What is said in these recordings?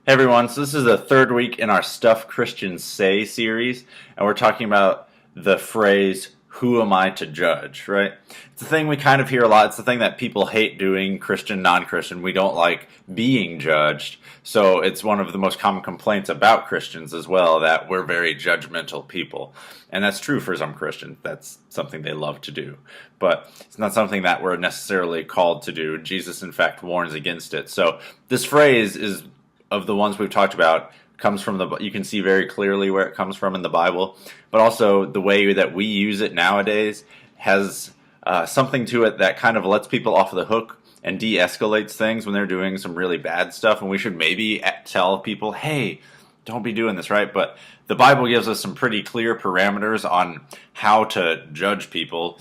Hey everyone, so this is the third week in our Stuff Christians Say series, and we're talking about the phrase, who am I to judge, right? It's a thing we kind of hear a lot. It's the thing that people hate doing, Christian, non-Christian. We don't like being judged, so it's one of the most common complaints about Christians as well, that we're very judgmental people. And that's true for some Christians. That's something they love to do. But it's not something that we're necessarily called to do. Jesus, in fact, warns against it. So this phrase is of the ones we've talked about comes from you can see very clearly where it comes from in the Bible, but also the way that we use it nowadays has something to it that kind of lets people off the hook and de-escalates things when they're doing some really bad stuff, and we should maybe tell people, hey, don't be doing this, right? But the Bible gives us some pretty clear parameters on how to judge people.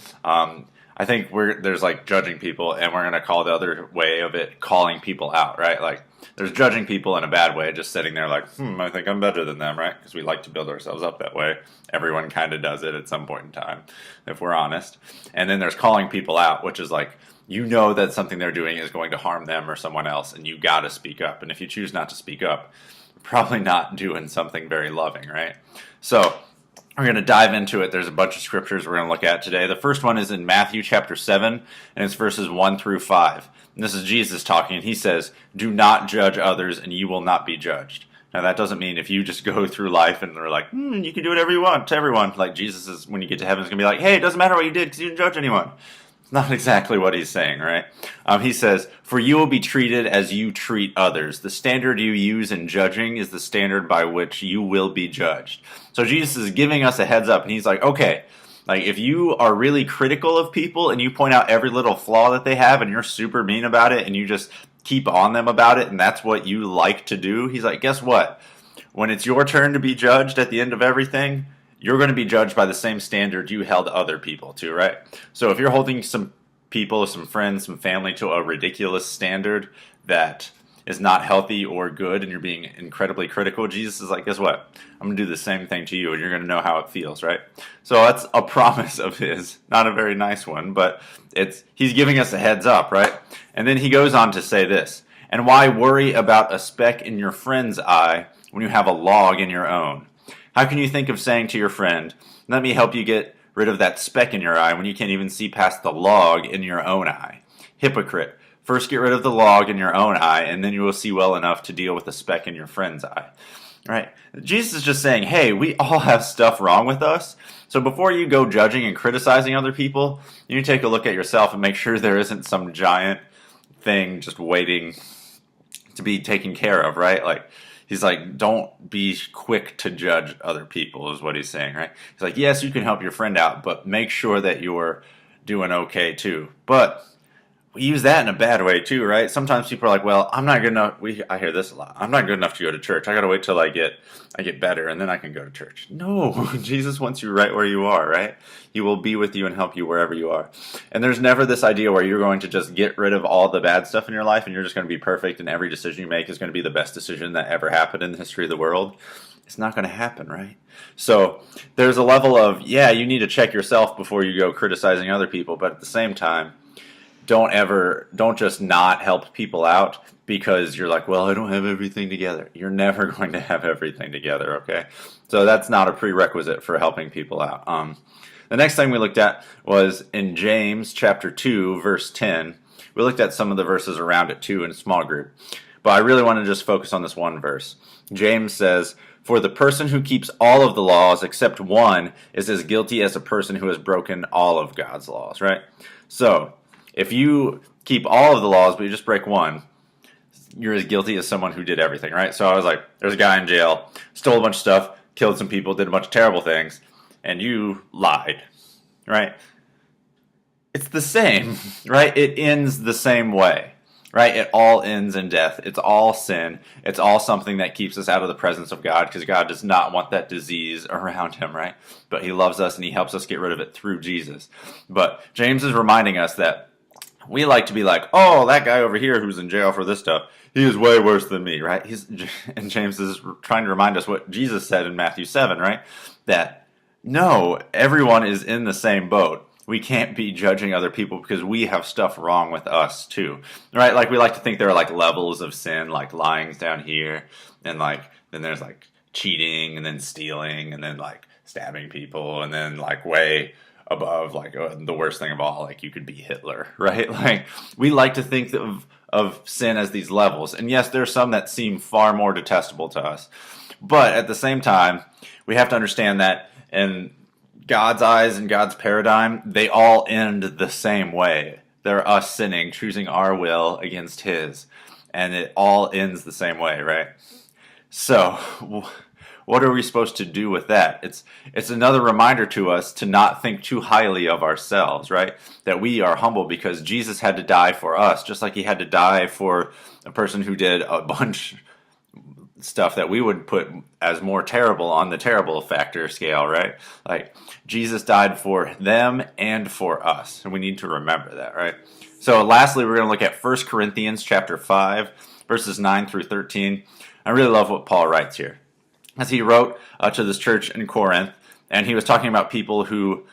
I think there's like judging people, and we're going to call the other way of it calling people out, right? Like there's judging people in a bad way, just sitting there like, I think I'm better than them, right? Because we like to build ourselves up that way. Everyone kind of does it at some point in time, if we're honest. And then there's calling people out, which is like, you know that something they're doing is going to harm them or someone else, and you got to speak up. And if you choose not to speak up, you're probably not doing something very loving, right? So we're going to dive into it. There's a bunch of scriptures we're going to look at today. The first one is in Matthew chapter 7, and it's verses 1 through 5. And this is Jesus talking, and he says, do not judge others, and you will not be judged. Now, that doesn't mean if you just go through life and they're like, you can do whatever you want to everyone. Like Jesus is, when you get to heaven, is going to be like, hey, it doesn't matter what you did because you didn't judge anyone. It's not exactly what he's saying, right? He says, for you will be treated as you treat others. The standard you use in judging is the standard by which you will be judged. So Jesus is giving us a heads up, and he's like, okay, like if you are really critical of people and you point out every little flaw that they have and you're super mean about it and you just keep on them about it and that's what you like to do, he's like, guess what? When it's your turn to be judged at the end of everything, you're going to be judged by the same standard you held other people to, right? So if you're holding some people, some friends, some family to a ridiculous standard that is not healthy or good and you're being incredibly critical, Jesus is like, guess what? I'm going to do the same thing to you and you're going to know how it feels, right? So that's a promise of his. Not a very nice one, but he's giving us a heads up, right? And then he goes on to say this, and why worry about a speck in your friend's eye when you have a log in your own? How can you think of saying to your friend, let me help you get rid of that speck in your eye when you can't even see past the log in your own eye? Hypocrite. First get rid of the log in your own eye, and then you will see well enough to deal with the speck in your friend's eye. Right? Jesus is just saying, hey, we all have stuff wrong with us. So before you go judging and criticizing other people, you need to take a look at yourself and make sure there isn't some giant thing just waiting to be taken care of, right? Like, he's like, don't be quick to judge other people is what he's saying, right? He's like, yes, you can help your friend out, but make sure that you're doing okay too. But we use that in a bad way too, right? Sometimes people are like, well, I'm not good enough. I hear this a lot. I'm not good enough to go to church. I got to wait till I get better and then I can go to church. No, Jesus wants you right where you are, right? He will be with you and help you wherever you are. And there's never this idea where you're going to just get rid of all the bad stuff in your life and you're just going to be perfect and every decision you make is going to be the best decision that ever happened in the history of the world. It's not going to happen, right? So there's a level of, yeah, you need to check yourself before you go criticizing other people, but at the same time, don't just not help people out because you're like, well, I don't have everything together. You're never going to have everything together, okay? So that's not a prerequisite for helping people out. The next thing we looked at was in James chapter 2, verse 10. We looked at some of the verses around it too in a small group. But I really want to just focus on this one verse. James says, for the person who keeps all of the laws except one is as guilty as a person who has broken all of God's laws, right? So if you keep all of the laws, but you just break one, you're as guilty as someone who did everything, right? So I was like, there's a guy in jail, stole a bunch of stuff, killed some people, did a bunch of terrible things, and you lied, right? It's the same, right? It ends the same way, right? It all ends in death. It's all sin. It's all something that keeps us out of the presence of God because God does not want that disease around him, right? But he loves us and he helps us get rid of it through Jesus. But James is reminding us that we like to be like, oh, that guy over here who's in jail for this stuff, he is way worse than me, right? And James is trying to remind us what Jesus said in Matthew 7, right? That, no, everyone is in the same boat. we can't be judging other people because we have stuff wrong with us too, right? Like we like to think there are like levels of sin, like lying's down here, and like then there's like cheating, and then stealing, and then like stabbing people, and then like way above like the worst thing of all, like you could be Hitler, right? Like we like to think of sin as these levels, and yes, there are some that seem far more detestable to us, but at the same time, we have to understand that in God's eyes and God's paradigm, they all end the same way. They're us sinning, choosing our will against His, and it all ends the same way, right? So, what are we supposed to do with that? It's another reminder to us to not think too highly of ourselves, right? That we are humble because Jesus had to die for us, just like He had to die for a person who did a bunch stuff that we would put as more terrible on the terrible factor scale, right? Like Jesus died for them and for us, and we need to remember that, right? So lastly, we're going to look at 1 Corinthians chapter 5, verses 9 through 13. I really love what Paul writes here. As he wrote to this church in Corinth, and he was talking about people who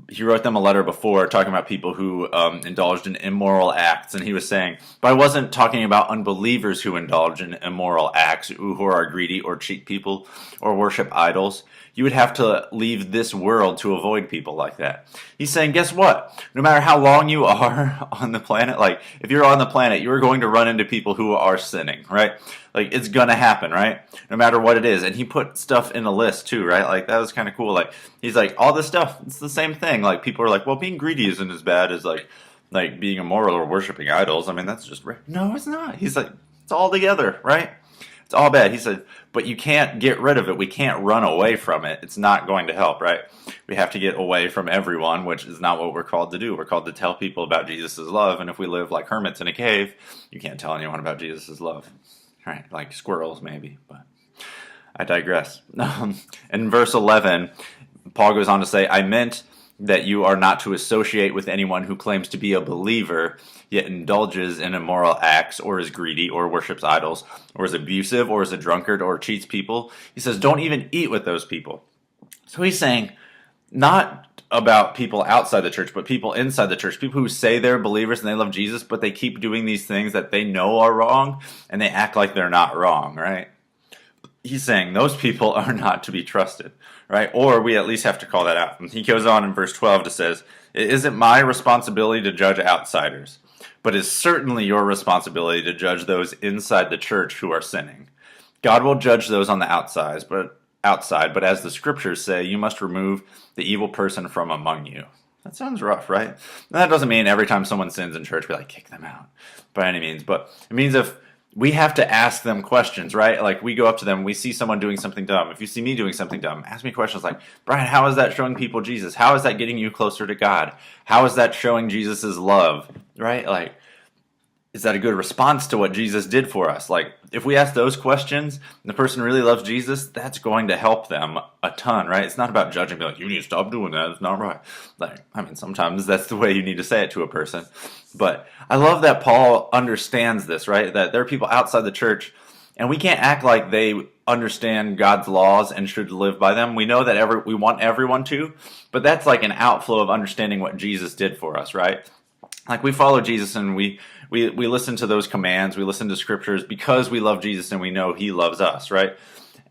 he wrote them a letter before talking about people who indulged in immoral acts, and he was saying, but I wasn't talking about unbelievers who indulge in immoral acts, who are greedy or cheat people or worship idols. You would have to leave this world to avoid people like that. He's saying, guess what? No matter how long you are on the planet, like if you're on the planet, you're going to run into people who are sinning, right? Like it's gonna happen, right? No matter what it is. And he put stuff in a list too, right? Like that was kind of cool. Like he's like, all this stuff, it's the same thing. Like people are like, well, being greedy isn't as bad as like being immoral or worshiping idols. I mean, that's just no, it's not. He's like, it's all together, right? It's all bad. He said, but you can't get rid of it. We can't run away from it. It's not going to help, right? We have to get away from everyone, which is not what we're called to do. We're called to tell people about Jesus' love. And if we live like hermits in a cave, you can't tell anyone about Jesus' love, right? Like squirrels maybe, but I digress. In verse 11, Paul goes on to say, I meant that you are not to associate with anyone who claims to be a believer, yet indulges in immoral acts, or is greedy, or worships idols, or is abusive, or is a drunkard, or cheats people. He says, don't even eat with those people. So he's saying, not about people outside the church, but people inside the church, people who say they're believers and they love Jesus, but they keep doing these things that they know are wrong, and they act like they're not wrong, right? He's saying those people are not to be trusted, right? Or we at least have to call that out. And he goes on in verse 12 to says, it isn't my responsibility to judge outsiders, but it's certainly your responsibility to judge those inside the church who are sinning. God will judge those on the outside, but as the scriptures say, you must remove the evil person from among you. That sounds rough, right? And that doesn't mean every time someone sins in church, we like kick them out by any means, but it means if we have to ask them questions, right? Like we go up to them, we see someone doing something dumb. If you see me doing something dumb, ask me questions like, Brian, how is that showing people Jesus? How is that getting you closer to God? How is that showing Jesus' love, right? Like, is that a good response to what Jesus did for us? Like, if we ask those questions and the person really loves Jesus, that's going to help them a ton, right? It's not about judging, be like, you need to stop doing that. It's not right. Like, I mean, sometimes that's the way you need to say it to a person. But I love that Paul understands this, right? That there are people outside the church, and we can't act like they understand God's laws and should live by them. We know that we want everyone to, but that's like an outflow of understanding what Jesus did for us, right? Like we follow Jesus and we listen to those commands, we listen to scriptures because we love Jesus and we know He loves us, right?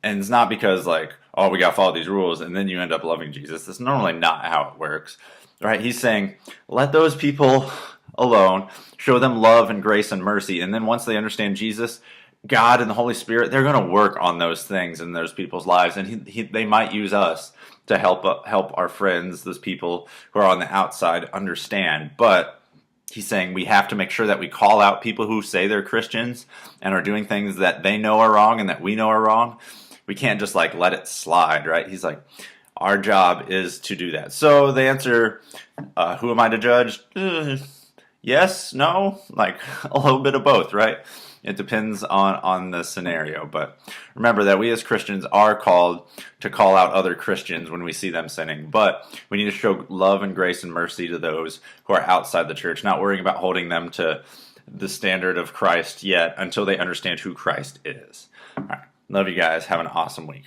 And it's not because like, oh, we got to follow these rules and then you end up loving Jesus. That's normally not how it works, right? He's saying, let those people alone, show them love and grace and mercy, and then once they understand Jesus, God and the Holy Spirit, they're going to work on those things in those people's lives, and they might use us to help our friends, those people who are on the outside, understand. But he's saying we have to make sure that we call out people who say they're Christians and are doing things that they know are wrong and that we know are wrong. We can't just like let it slide, right? He's like, our job is to do that. So the answer, who am I to judge? Yes, no, like a little bit of both, right? It depends on the scenario. But remember that we as Christians are called to call out other Christians when we see them sinning. But we need to show love and grace and mercy to those who are outside the church, not worrying about holding them to the standard of Christ yet until they understand who Christ is. All right. Love you guys. Have an awesome week.